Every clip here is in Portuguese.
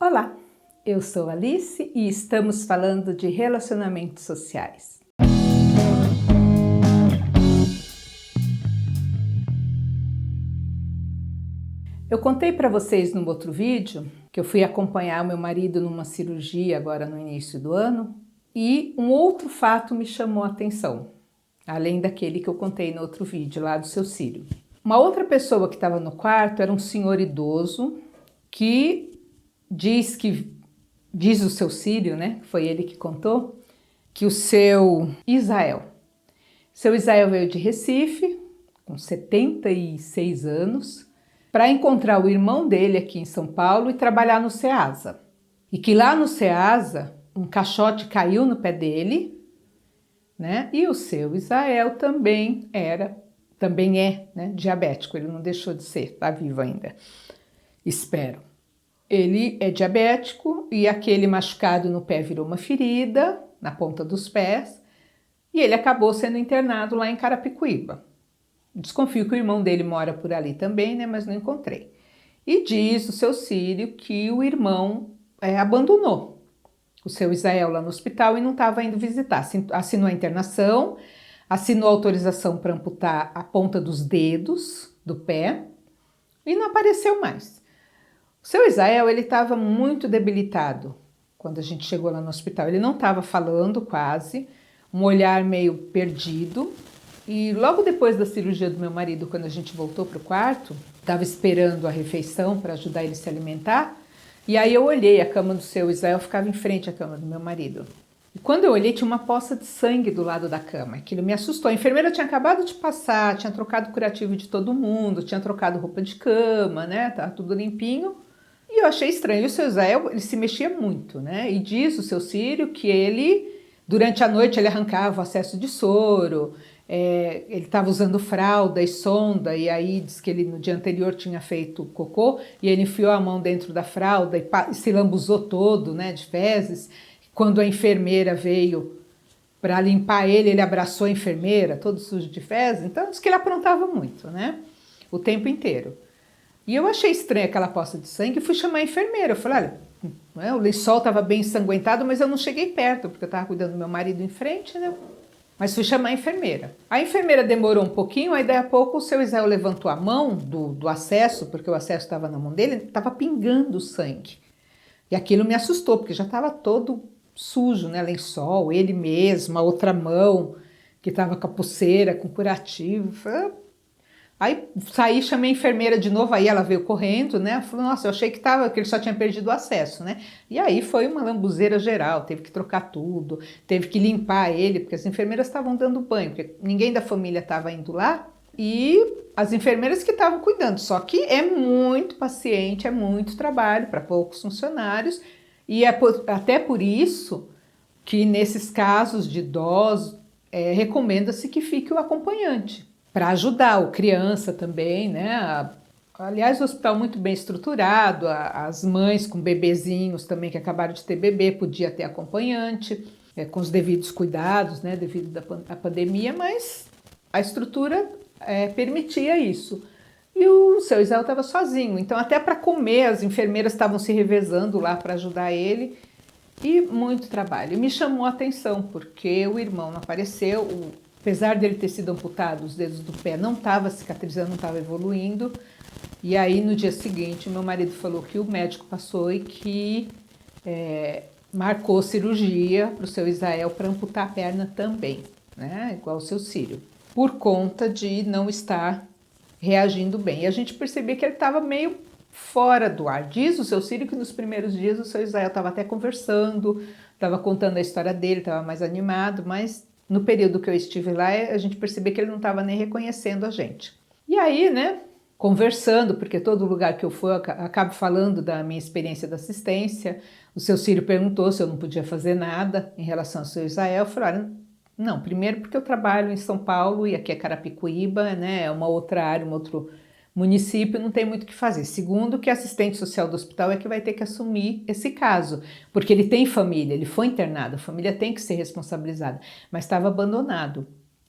Olá, eu sou Alice e estamos falando de relacionamentos sociais. Eu contei para vocês num outro vídeo que eu fui acompanhar o meu marido numa cirurgia agora no início do ano e um outro fato me chamou a atenção, além daquele que eu contei no outro vídeo lá do seu cílio. Uma outra pessoa que estava no quarto era um senhor idoso que diz o seu cílio, né? Foi ele que contou, que o seu Isael veio de Recife, com 76 anos, para encontrar o irmão dele aqui em São Paulo e trabalhar no Ceasa. E que lá no Ceasa, um caixote caiu no pé dele, né? E o seu Isael também é, né, diabético, ele não deixou de ser, tá vivo ainda, espero. Ele é diabético e aquele machucado no pé virou uma ferida na ponta dos pés e ele acabou sendo internado lá em Carapicuíba. Desconfio que o irmão dele mora por ali também, né, mas não encontrei. E diz o seu Cílio que o irmão abandonou o seu Isael lá no hospital e não estava indo visitar. Assinou a internação, assinou a autorização para amputar a ponta dos dedos do pé e não apareceu mais. O seu Isael, ele estava muito debilitado quando a gente chegou lá no hospital. Ele não estava falando quase, um olhar meio perdido. E logo depois da cirurgia do meu marido, quando a gente voltou para o quarto, estava esperando a refeição para ajudar ele a se alimentar. E aí eu olhei, a cama do seu Isael ficava em frente à cama do meu marido. E quando eu olhei, tinha uma poça de sangue do lado da cama. Aquilo me assustou. A enfermeira tinha acabado de passar, tinha trocado o curativo de todo mundo, tinha trocado roupa de cama, né? Tava tudo limpinho. E eu achei estranho. E o seu Isael, ele se mexia muito, né? E diz o seu Cílio que ele, durante a noite, ele arrancava o acesso de soro, ele estava usando fralda e sonda, e aí diz que ele no dia anterior tinha feito cocô, e ele enfiou a mão dentro da fralda e se lambuzou todo, né, de fezes. Quando a enfermeira veio para limpar ele, ele abraçou a enfermeira, todo sujo de fezes. Então diz que ele aprontava muito, né? O tempo inteiro. E eu achei estranha aquela poça de sangue e fui chamar a enfermeira. Eu falei, olha, o lençol estava bem ensanguentado, mas eu não cheguei perto, porque eu estava cuidando do meu marido em frente, né? Mas fui chamar a enfermeira. A enfermeira demorou um pouquinho, aí daí a pouco o seu Isael levantou a mão do acesso, porque o acesso estava na mão dele, estava pingando sangue. E aquilo me assustou, porque já estava todo sujo, né? Lençol, ele mesmo, a outra mão, que estava com a pulseira, com curativo. Aí saí, chamei a enfermeira de novo, aí ela veio correndo, né? Falou, nossa, eu achei que ele só tinha perdido o acesso, né? E aí foi uma lambuzeira geral, teve que trocar tudo, teve que limpar ele, porque as enfermeiras estavam dando banho, porque ninguém da família estava indo lá, e as enfermeiras que estavam cuidando. Só que é muito paciente, é muito trabalho para poucos funcionários, e até por isso que nesses casos de idosos, recomenda-se que fique o acompanhante, para ajudar o criança também, né? Aliás, o hospital muito bem estruturado, as mães com bebezinhos também que acabaram de ter bebê, podia ter acompanhante, com os devidos cuidados, né? Devido à pandemia, mas a estrutura permitia isso. E o seu Isael estava sozinho, então até para comer as enfermeiras estavam se revezando lá para ajudar ele, e muito trabalho. E me chamou a atenção, porque o irmão não apareceu, apesar dele ter sido amputado, os dedos do pé não estava cicatrizando, não estava evoluindo. E aí no dia seguinte meu marido falou que o médico passou e que marcou cirurgia para o seu Isael para amputar a perna também, né? Igual o seu Cílio, por conta de não estar reagindo bem. E a gente percebia que ele estava meio fora do ar. Diz o seu Cílio que nos primeiros dias o seu Isael estava até conversando, estava contando a história dele, estava mais animado, mas no período que eu estive lá, a gente percebeu que ele não estava nem reconhecendo a gente. E aí, né, conversando, porque todo lugar que eu for, eu acabo falando da minha experiência da assistência, o seu Cílio perguntou se eu não podia fazer nada em relação ao seu Isael. Eu falei, olha, não, primeiro porque eu trabalho em São Paulo e aqui é Carapicuíba, né, é uma outra área, um outro município, não tem muito o que fazer. Segundo, que a assistente social do hospital é que vai ter que assumir esse caso, porque ele tem família, ele foi internado, a família tem que ser responsabilizada, mas estava abandonado.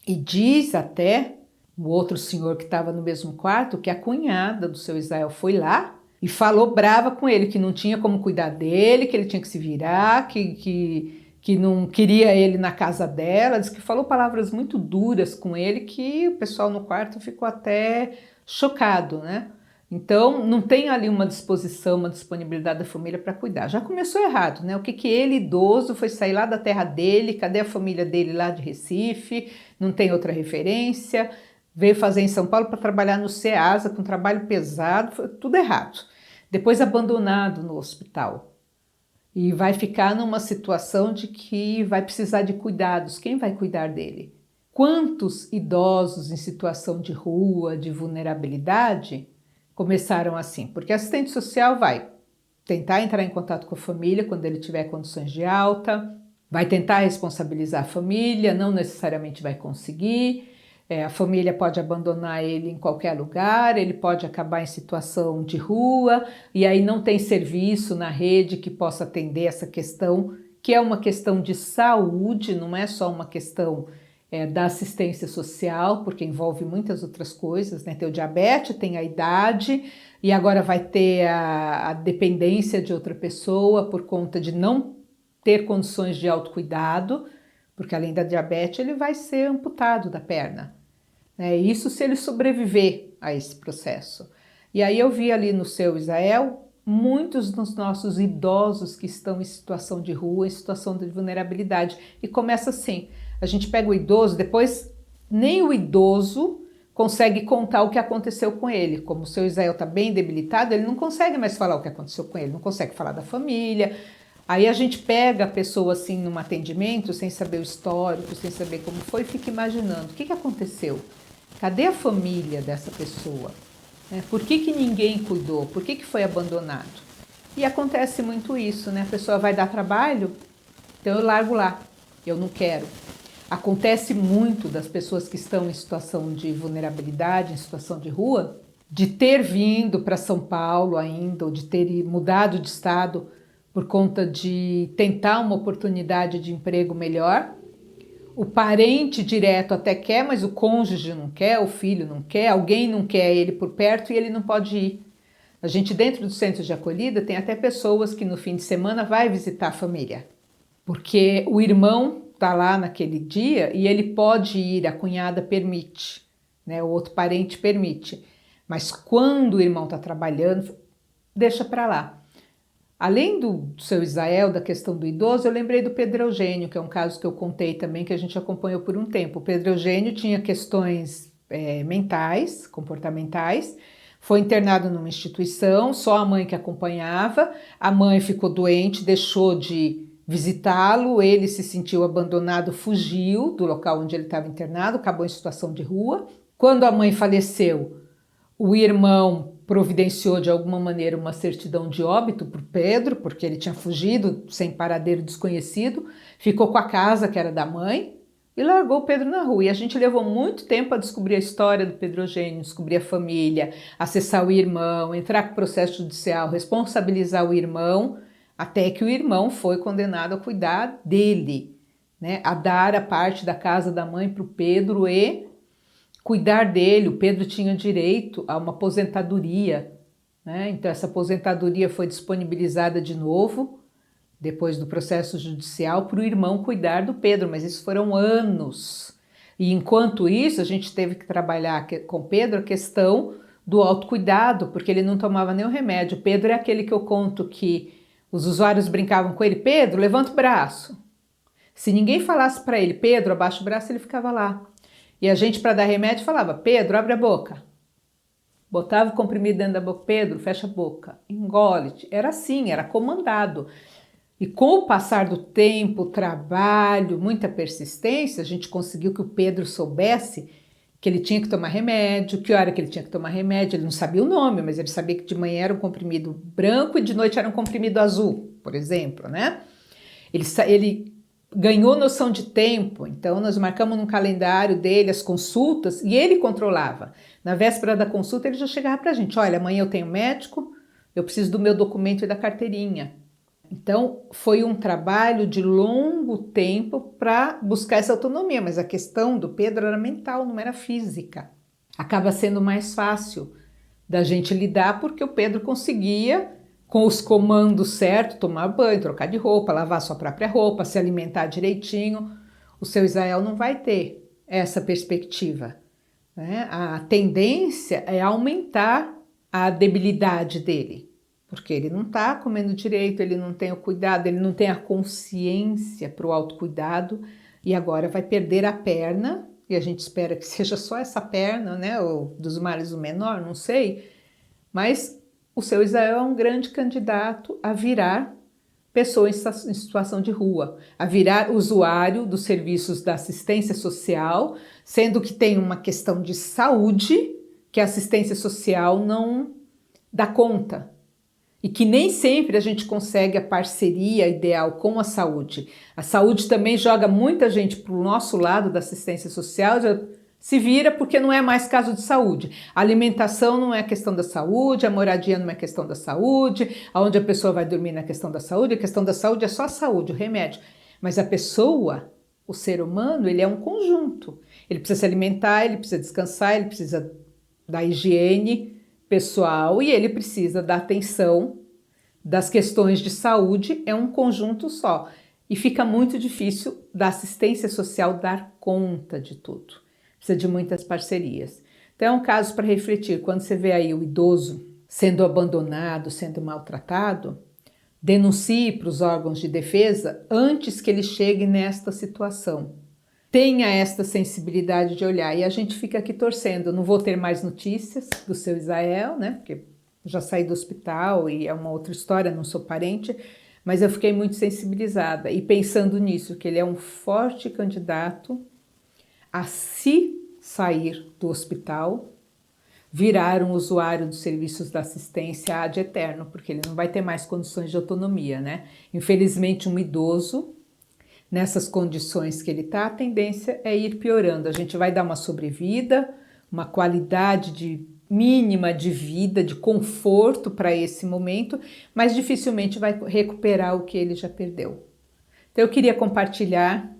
E diz até o outro senhor que estava no mesmo quarto que a cunhada do seu Isael foi lá E falou brava com ele, que não tinha como cuidar dele, que ele tinha que se virar, que não queria ele na casa dela. Diz que falou palavras muito duras com ele, que o pessoal no quarto ficou até chocado, né? Então, não tem ali uma disposição, uma disponibilidade da família para cuidar. Já começou errado, né? O que ele, idoso, foi sair lá da terra dele, cadê a família dele lá de Recife? Não tem outra referência. Veio fazer em São Paulo para trabalhar no SEASA, com trabalho pesado, foi tudo errado. Depois abandonado no hospital. E vai ficar numa situação de que vai precisar de cuidados. Quem vai cuidar dele? Quantos idosos em situação de rua, de vulnerabilidade, começaram assim? Porque a assistente social vai tentar entrar em contato com a família quando ele tiver condições de alta, vai tentar responsabilizar a família, não necessariamente vai conseguir. A família pode abandonar ele em qualquer lugar, ele pode acabar em situação de rua, e aí não tem serviço na rede que possa atender essa questão, que é uma questão de saúde, não é só uma questão da assistência social, porque envolve muitas outras coisas, né? Tem o diabetes, tem a idade, e agora vai ter a dependência de outra pessoa por conta de não ter condições de autocuidado, porque além da diabetes ele vai ser amputado da perna. Isso se ele sobreviver a esse processo. E aí eu vi ali no Seu Israel muitos dos nossos idosos que estão em situação de rua, em situação de vulnerabilidade. E começa assim, a gente pega o idoso, depois nem o idoso consegue contar o que aconteceu com ele. Como o Seu Israel está bem debilitado, ele não consegue mais falar o que aconteceu com ele, não consegue falar da família. Aí a gente pega a pessoa assim num atendimento, sem saber o histórico, sem saber como foi, e fica imaginando, o que aconteceu? Cadê a família dessa pessoa? Por que ninguém cuidou? Por que foi abandonado? E acontece muito isso, né? A pessoa vai dar trabalho, então eu largo lá, eu não quero. Acontece muito das pessoas que estão em situação de vulnerabilidade, em situação de rua, de ter vindo para São Paulo ainda, ou de ter mudado de estado por conta de tentar uma oportunidade de emprego melhor. O parente direto até quer, mas o cônjuge não quer, o filho não quer, alguém não quer ele por perto e ele não pode ir. A gente dentro do centro de acolhida tem até pessoas que no fim de semana vai visitar a família, porque o irmão está lá naquele dia e ele pode ir, a cunhada permite, né? O outro parente permite, mas quando o irmão está trabalhando, deixa para lá. Além do Seu Israel, da questão do idoso, eu lembrei do Pedro Eugênio, que é um caso que eu contei também, que a gente acompanhou por um tempo. O Pedro Eugênio tinha questões mentais, comportamentais, foi internado numa instituição, só a mãe que acompanhava, a mãe ficou doente, deixou de visitá-lo, ele se sentiu abandonado, fugiu do local onde ele estava internado, acabou em situação de rua. Quando a mãe faleceu, o irmão providenciou de alguma maneira uma certidão de óbito para o Pedro, porque ele tinha fugido sem paradeiro desconhecido, ficou com a casa que era da mãe e largou o Pedro na rua. E a gente levou muito tempo a descobrir a história do Pedro Eugênio, descobrir a família, acessar o irmão, entrar com o processo judicial, responsabilizar o irmão, até que o irmão foi condenado a cuidar dele, né? A dar a parte da casa da mãe para o Pedro e cuidar dele. O Pedro tinha direito a uma aposentadoria, né? Então essa aposentadoria foi disponibilizada de novo, depois do processo judicial, para o irmão cuidar do Pedro, mas isso foram anos. E enquanto isso, a gente teve que trabalhar com o Pedro a questão do autocuidado, porque ele não tomava nenhum remédio. O Pedro é aquele que eu conto que os usuários brincavam com ele, Pedro, levanta o braço. Se ninguém falasse para ele, Pedro, abaixa o braço, ele ficava lá. E a gente, para dar remédio, falava, Pedro, abre a boca. Botava o comprimido dentro da boca, Pedro, fecha a boca, engole. Era assim, era comandado. E com o passar do tempo, trabalho, muita persistência, a gente conseguiu que o Pedro soubesse que ele tinha que tomar remédio, que hora que ele tinha que tomar remédio. Ele não sabia o nome, mas ele sabia que de manhã era um comprimido branco e de noite era um comprimido azul, por exemplo, né? Ele ganhou noção de tempo, então nós marcamos no calendário dele as consultas e ele controlava. Na véspera da consulta ele já chegava para a gente, olha, amanhã eu tenho médico, eu preciso do meu documento e da carteirinha. Então foi um trabalho de longo tempo para buscar essa autonomia, mas a questão do Pedro era mental, não era física. Acaba sendo mais fácil da gente lidar, porque o Pedro conseguia, com os comandos certos, tomar banho, trocar de roupa, lavar sua própria roupa, se alimentar direitinho. O seu Israel não vai ter essa perspectiva, né? A tendência é aumentar a debilidade dele, porque ele não está comendo direito, ele não tem o cuidado, ele não tem a consciência para o autocuidado e agora vai perder a perna, e a gente espera que seja só essa perna, né? Ou dos males o menor, não sei, mas o seu Israel é um grande candidato a virar pessoa em situação de rua, a virar usuário dos serviços da assistência social, sendo que tem uma questão de saúde que a assistência social não dá conta e que nem sempre a gente consegue a parceria ideal com a saúde. A saúde também joga muita gente para o nosso lado da assistência social, já se vira porque não é mais caso de saúde. A alimentação não é questão da saúde, a moradia não é questão da saúde, aonde a pessoa vai dormir não é questão da saúde, a questão da saúde é só a saúde, o remédio. Mas a pessoa, o ser humano, ele é um conjunto. Ele precisa se alimentar, ele precisa descansar, ele precisa da higiene pessoal e ele precisa da atenção das questões de saúde, é um conjunto só. E fica muito difícil da assistência social dar conta de tudo. Precisa de muitas parcerias. Então é um caso para refletir. Quando você vê aí o idoso sendo abandonado, sendo maltratado, denuncie para os órgãos de defesa antes que ele chegue nesta situação. Tenha esta sensibilidade de olhar. E a gente fica aqui torcendo. Não vou ter mais notícias do seu Israel, né? Porque já saí do hospital e é uma outra história, não sou parente, mas eu fiquei muito sensibilizada e pensando nisso, que ele é um forte candidato a se sair do hospital, virar um usuário dos serviços da assistência ad eterno, porque ele não vai ter mais condições de autonomia, né? Infelizmente, um idoso, nessas condições que ele está, a tendência é ir piorando. A gente vai dar uma sobrevida, uma qualidade mínima de vida, de conforto para esse momento, mas dificilmente vai recuperar o que ele já perdeu. Então, eu queria compartilhar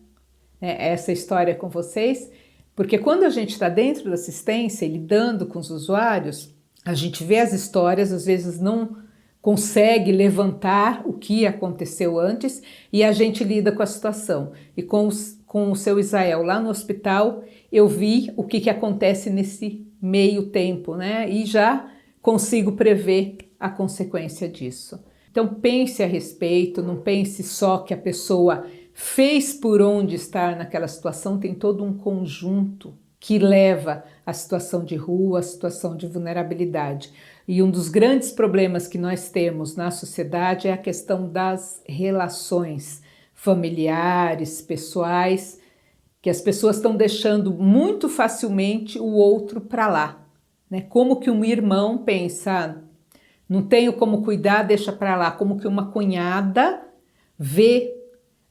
essa história com vocês, porque quando a gente está dentro da assistência e lidando com os usuários, a gente vê as histórias, às vezes não consegue levantar o que aconteceu antes e a gente lida com a situação. E com o seu Israel lá no hospital, eu vi o que acontece nesse meio tempo, né? E já consigo prever a consequência disso. Então pense a respeito, não pense só que a pessoa fez por onde estar naquela situação, tem todo um conjunto que leva à situação de rua, à situação de vulnerabilidade. E um dos grandes problemas que nós temos na sociedade é a questão das relações familiares, pessoais, que as pessoas estão deixando muito facilmente o outro para lá, né? Como que um irmão pensa, não tenho como cuidar, deixa para lá, como que uma cunhada vê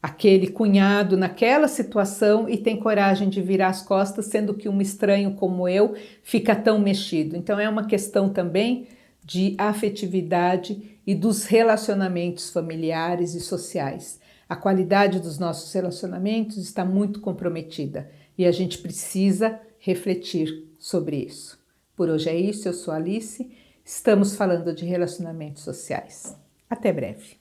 aquele cunhado naquela situação e tem coragem de virar as costas, sendo que um estranho como eu fica tão mexido. Então é uma questão também de afetividade e dos relacionamentos familiares e sociais. A qualidade dos nossos relacionamentos está muito comprometida e a gente precisa refletir sobre isso. Por hoje é isso, eu sou Alice, estamos falando de relacionamentos sociais. Até breve.